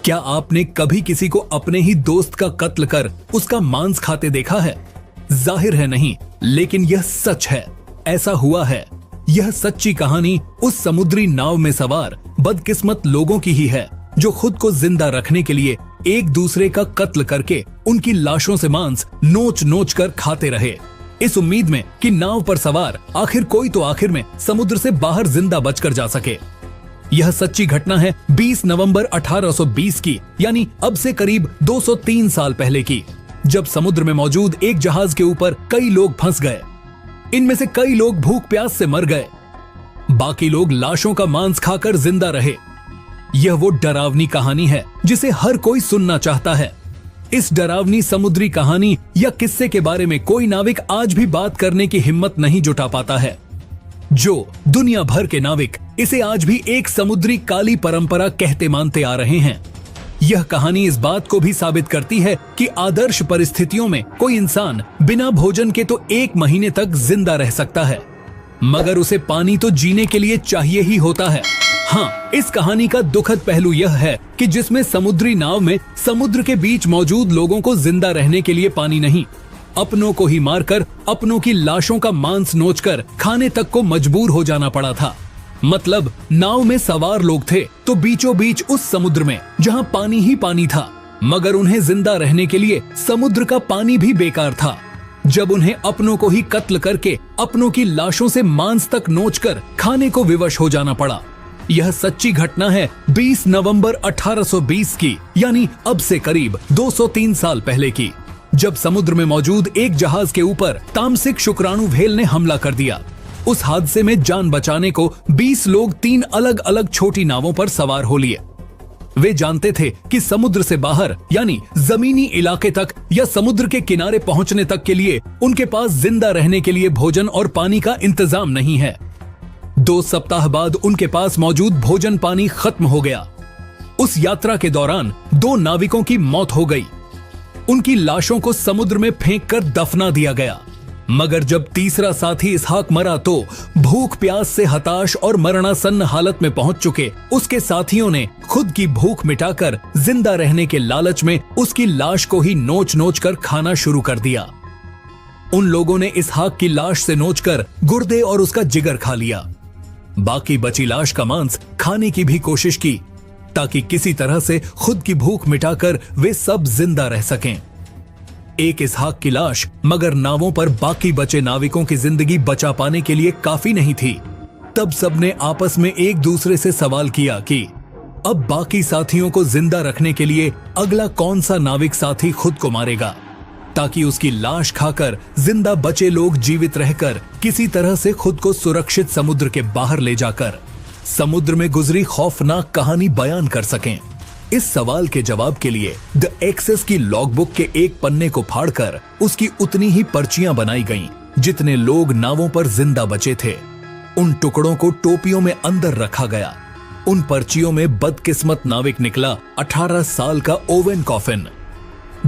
क्या आपने कभी किसी को अपने ही दोस्त का कत्ल कर उसका मांस खाते देखा है? जाहिर है नहीं, लेकिन यह सच है, ऐसा हुआ है। यह सच्ची कहानी उस समुद्री नाव में सवार बदकिस्मत लोगों की ही है जो खुद को जिंदा रखने के लिए एक दूसरे का कत्ल करके उनकी लाशों से मांस नोच नोच कर खाते रहे, इस उम्मीद में कि नाव पर सवार आखिर कोई तो आखिर में समुद्र से बाहर जिंदा बचकर जा सके। यह सच्ची घटना है 20 नवंबर 1820 की, यानी अब से करीब 203 साल पहले की, जब समुद्र में मौजूद एक जहाज के ऊपर कई लोग फंस गए। इनमें से कई लोग भूख प्यास से मर गए, बाकी लोग लाशों का मांस खाकर जिंदा रहे। यह वो डरावनी कहानी है जिसे हर कोई सुनना चाहता है। इस डरावनी समुद्री कहानी या किस्से के बारे में कोई नाविक आज भी बात करने की हिम्मत नहीं जुटा पाता है। जो दुनिया भर के नाविक इसे आज भी एक समुद्री काली परंपरा कहते मानते आ रहे हैं। यह कहानी इस बात को भी साबित करती है कि आदर्श परिस्थितियों में कोई इंसान बिना भोजन के तो 1 महीने तक जिंदा रह सकता है, मगर उसे पानी तो जीने के लिए चाहिए ही होता है। हाँ, इस कहानी का दुखद पहलू यह है कि जिसमें समुद्री नाव में समुद्र के बीच मौजूद लोगों को जिंदा रहने के लिए पानी नहीं, अपनों को ही मारकर अपनों की लाशों का मांस नोचकर खाने तक को मजबूर हो जाना पड़ा था। मतलब नाव में सवार लोग थे तो बीचों बीच उस समुद्र में जहां पानी ही पानी था, मगर उन्हें जिंदा रहने के लिए समुद्र का पानी भी बेकार था। जब उन्हें अपनों को ही कत्ल करके अपनों की लाशों से मांस तक नोचकर खाने को विवश हो जाना पड़ा। यह सच्ची घटना है 20 नवंबर 1820 की, यानी अब से करीब 203 साल पहले की, जब समुद्र में मौजूद एक जहाज के ऊपर तामसिक शुक्राणु व्हेल ने हमला कर दिया। उस हादसे में जान बचाने को 20 लोग 3 अलग अलग छोटी नावों पर सवार हो लिए। वे जानते थे कि समुद्र से बाहर यानी जमीनी इलाके तक या समुद्र के किनारे पहुंचने तक के लिए उनके पास जिंदा रहने के लिए भोजन और पानी का इंतजाम नहीं है। 2 सप्ताह बाद उनके पास मौजूद भोजन पानी खत्म हो गया। उस यात्रा के दौरान 2 नाविकों की मौत हो गई। उनकी लाशों को समुद्र में फेंककर दफना दिया गया, मगर जब तीसरा साथी इसहाक मरा तो भूख प्यास से हताश और मरणासन्न हालत में पहुंच चुके उसके साथियों ने खुद की भूख मिटाकर जिंदा रहने के लालच में उसकी लाश को ही नोच नोच कर खाना शुरू कर दिया। उन लोगों ने इसहाक की लाश से नोचकर गुर्दे और उसका जिगर खा लिया। बाकी बची लाश का मांस खाने की भी कोशिश की ताकि किसी तरह से खुद की भूख मिटाकर वे सब जिंदा रह सकें। एक इसहाक की लाश मगर नावों पर बाकी बचे नाविकों की जिंदगी बचा पाने के लिए काफी नहीं थी। तब सबने आपस में एक दूसरे से सवाल किया कि अब बाकी साथियों को जिंदा रखने के लिए अगला कौन सा नाविक साथी खुद को मारेगा, ताकि उसकी लाश खाकर जिंदा बचे लोग जीवित रहकर किसी तरह से खुद को सुरक्षित समुद्र के बाहर ले जाकर समुद्र में गुजरी खौफनाक कहानी बयान कर सकें। इस सवाल के जवाब के लिए द एक्सेस की लॉगबुक के एक पन्ने को फाड़कर उसकी उतनी ही पर्चियां बनाई गईं जितने लोग नावों पर जिंदा बचे थे। उन टुकड़ों को टोपियों में अंदर रखा गया। उन पर्चियों में बदकिस्मत नाविक निकला 18 साल का ओवेन कॉफिन,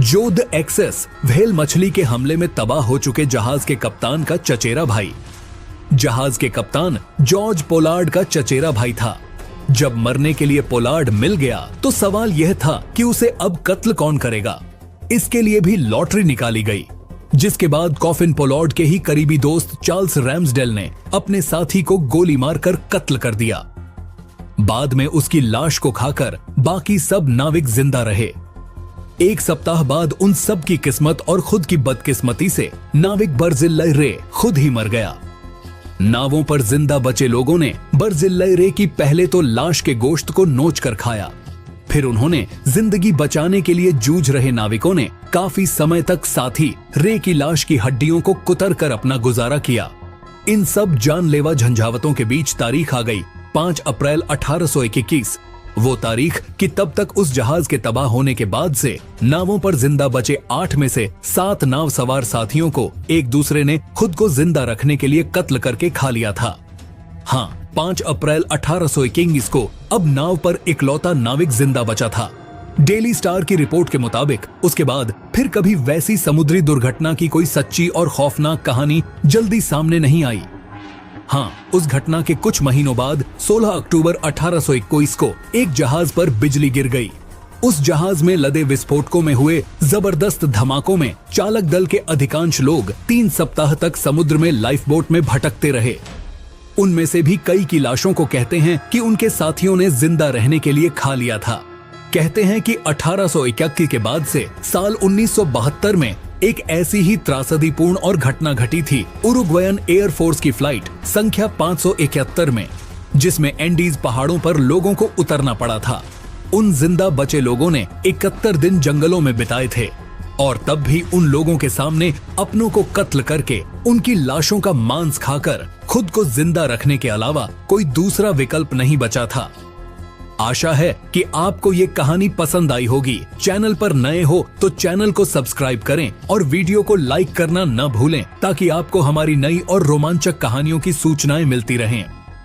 जो द एक्सेस व्हेल मछली के हमले में तबाह हो चुके जहाज के कप्तान का चचेरा भाई। जहाज के कप्तान जॉर्ज पोलार्ड का चचेरा भाई था। जब मरने के लिए पोलार्ड मिल गया तो सवाल यह था कि उसे अब कत्ल कौन करेगा। इसके लिए भी लॉटरी निकाली गई, जिसके बाद कॉफिन पोलार्ड के ही करीबी दोस्त चार्ल्स रैम्सडेल ने अपने साथी को गोली मारकर कत्ल कर दिया। बाद में उसकी लाश को खाकर बाकी सब नाविक जिंदा रहे। 1 सप्ताह बाद उन सब की किस्मत और खुद की बदकिस्मती से नाविक बर्जिल्लाई रे खुद ही मर गया। नावों पर जिंदा बचे लोगों ने बर्जिल्लाई रे की पहले तो लाश के गोश्त को नोच कर खाया, फिर उन्होंने जिंदगी बचाने के लिए जूझ रहे नाविकों ने काफी समय तक साथी रे की लाश की हड्डियों को कुतर कर अपना गुजारा किया। इन सब जानलेवा झंझावतों के बीच तारीख आ गई 5 अप्रैल 1821, वो तारीख कि तब तक उस जहाज के तबाह होने के बाद से नावों पर जिंदा बचे 8 में से 7 नाव सवार साथियों को एक दूसरे ने खुद को जिंदा रखने के लिए कत्ल करके खा लिया था। हाँ, 5 अप्रैल 1821 को अब नाव पर इकलौता नाविक जिंदा बचा था। डेली स्टार की रिपोर्ट के मुताबिक उसके बाद फिर कभी वैसी समुद्री दुर्घटना की कोई सच्ची और खौफनाक कहानी जल्दी सामने नहीं आई। हाँ, उस घटना के कुछ महीनों बाद 16 अक्टूबर 1821 को एक जहाज पर बिजली गिर गई। उस जहाज में लदे विस्फोटकों में हुए जबरदस्त धमाकों में चालक दल के अधिकांश लोग 3 सप्ताह तक समुद्र में लाइफ बोट में भटकते रहे। उनमें से भी कई की लाशों को कहते हैं कि उनके साथियों ने जिंदा रहने के लिए खा लिया था। कहते हैं कि 1881 के बाद से साल 1972 में एक ऐसी ही त्रासदीपूर्ण और घटना घटी थी उरुग्वेयन एयरफोर्स की फ्लाइट संख्या 571 में, जिसमें एंडीज पहाड़ों पर लोगों को उतरना पड़ा था। उन जिंदा बचे लोगों ने 71 दिन जंगलों में बिताए थे और तब भी उन लोगों के सामने अपनों को कत्ल करके उनकी लाशों का मांस खाकर खुद को जिंदा रखने के अलावा कोई दूसरा विकल्प नहीं बचा था। आशा है कि आपको ये कहानी पसंद आई होगी। चैनल पर नए हो तो चैनल को सब्सक्राइब करें और वीडियो को लाइक करना न भूलें ताकि आपको हमारी नई और रोमांचक कहानियों की सूचनाएं मिलती रहें।